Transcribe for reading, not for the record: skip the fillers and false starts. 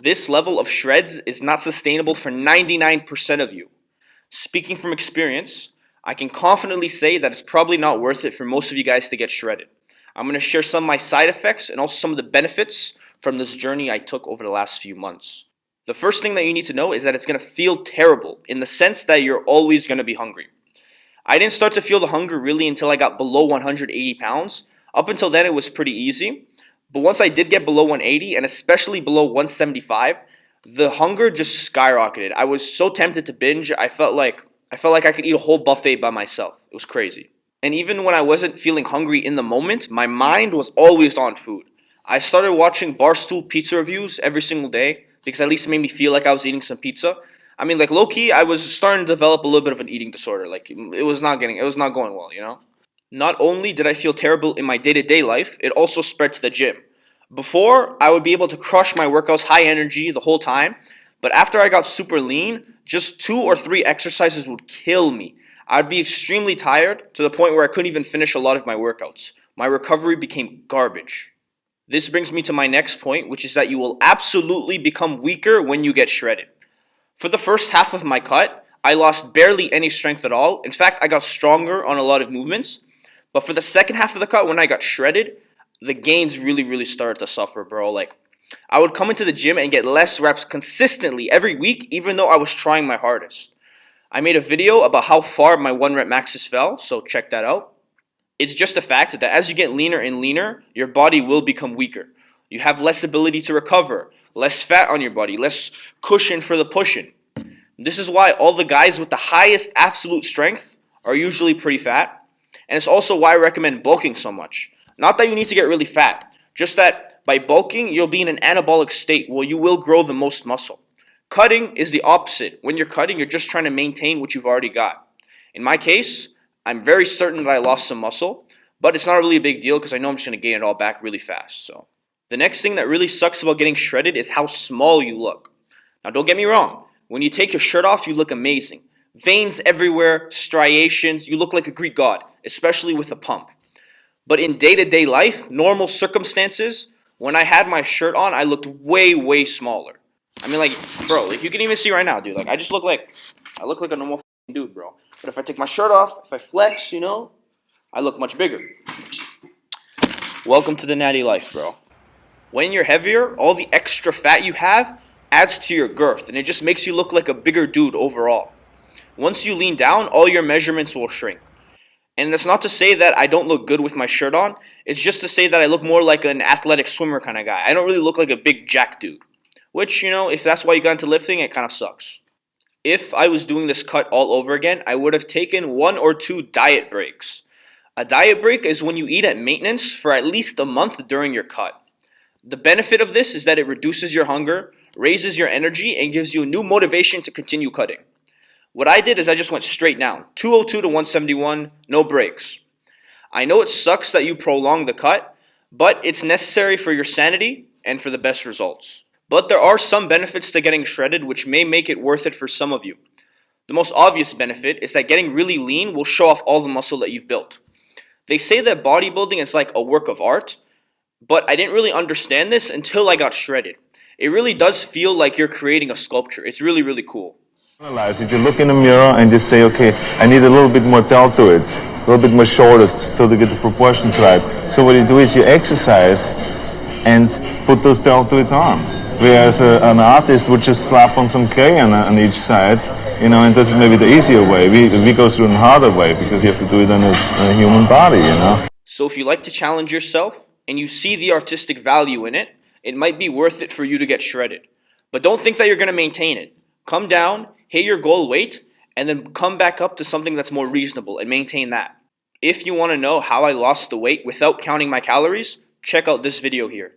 This level of shreds is not sustainable for 99% of you. Speaking from experience, I can confidently say that it's probably not worth it for most of you guys to get shredded. I'm going to share some of my side effects and also some of the benefits from this journey I took over the last few months. The first thing that you need to know is that it's going to feel terrible in the sense that you're always going to be hungry. I didn't start to feel the hunger really until I got below 180 pounds. Up until then, it was pretty easy. But once I did get below 180 and especially below 175, the hunger just skyrocketed. I was so tempted to binge. I felt like I could eat a whole buffet by myself. It was crazy. And even when I wasn't feeling hungry in the moment, my mind was always on food. I started watching Barstool pizza reviews every single day because at least it made me feel like I was eating some pizza. I mean, like low-key, I was starting to develop a little bit of an eating disorder. Like it was not going well, you know? Not only did I feel terrible in my day-to-day life, it also spread to the gym. Before, I would be able to crush my workouts high energy the whole time, but after I got super lean, just 2 or 3 exercises would kill me. I'd be extremely tired to the point where I couldn't even finish a lot of my workouts. My recovery became garbage. This brings me to my next point, which is that you will absolutely become weaker when you get shredded. For the first half of my cut, I lost barely any strength at all. In fact, I got stronger on a lot of movements. But for the second half of the cut, when I got shredded, the gains really started to suffer, bro. Like, I would come into the gym and get less reps consistently every week, even though I was trying my hardest. I made a video about how far my 1 rep maxes fell, so check that out. It's just a fact that as you get leaner and leaner, your body will become weaker. You have less ability to recover, less fat on your body, less cushion for the pushing. This is why all the guys with the highest absolute strength are usually pretty fat. And it's also why I recommend bulking so much. Not that you need to get really fat, just that by bulking, you'll be in an anabolic state where you will grow the most muscle. Cutting is the opposite. When you're cutting, you're just trying to maintain what you've already got. In my case, I'm very certain that I lost some muscle, but it's not really a big deal because I know I'm just going to gain it all back really fast. So, the next thing that really sucks about getting shredded is how small you look. Now, don't get me wrong. When you take your shirt off, you look amazing. Veins everywhere, striations, you look like a Greek god, especially with a pump. But in day-to-day life, normal circumstances, when I had my shirt on, I looked way smaller. I mean, like, bro, like you can even see right now, dude. Like, I look like a normal dude, bro. But if I take my shirt off, if I flex, you know, I look much bigger. Welcome to the natty life, bro. When you're heavier, all the extra fat you have adds to your girth, and it just makes you look like a bigger dude overall. Once you lean down, all your measurements will shrink. And that's not to say that I don't look good with my shirt on. It's just to say that I look more like an athletic swimmer kind of guy. I don't really look like a big jack dude. Which, you know, if that's why you got into lifting, it kind of sucks. If I was doing this cut all over again, I would have taken 1 or 2 diet breaks. A diet break is when you eat at maintenance for at least a month during your cut. The benefit of this is that it reduces your hunger, raises your energy, and gives you a new motivation to continue cutting. What I did is I just went straight down, 202 to 171, no breaks. I know it sucks that you prolong the cut, but it's necessary for your sanity and for the best results. But there are some benefits to getting shredded which may make it worth it for some of you. The most obvious benefit is that getting really lean will show off all the muscle that you've built. They say that bodybuilding is like a work of art, but I didn't really understand this until I got shredded. It really does feel like you're creating a sculpture. It's really cool. Analyze it. You look in the mirror and just say, okay, I need a little bit more deltoids, a little bit more shoulders, so to get the proportions right. So what you do is you exercise and put those deltoids on. Whereas an artist would just slap on some clay on each side, you know, and this is maybe the easier way. We go through the harder way because you have to do it on a human body, you know. So if you like to challenge yourself and you see the artistic value in it, it might be worth it for you to get shredded. But don't think that you're going to maintain it. Come down, hit your goal weight, and then come back up to something that's more reasonable and maintain that. If you want to know how I lost the weight without counting my calories, check out this video here.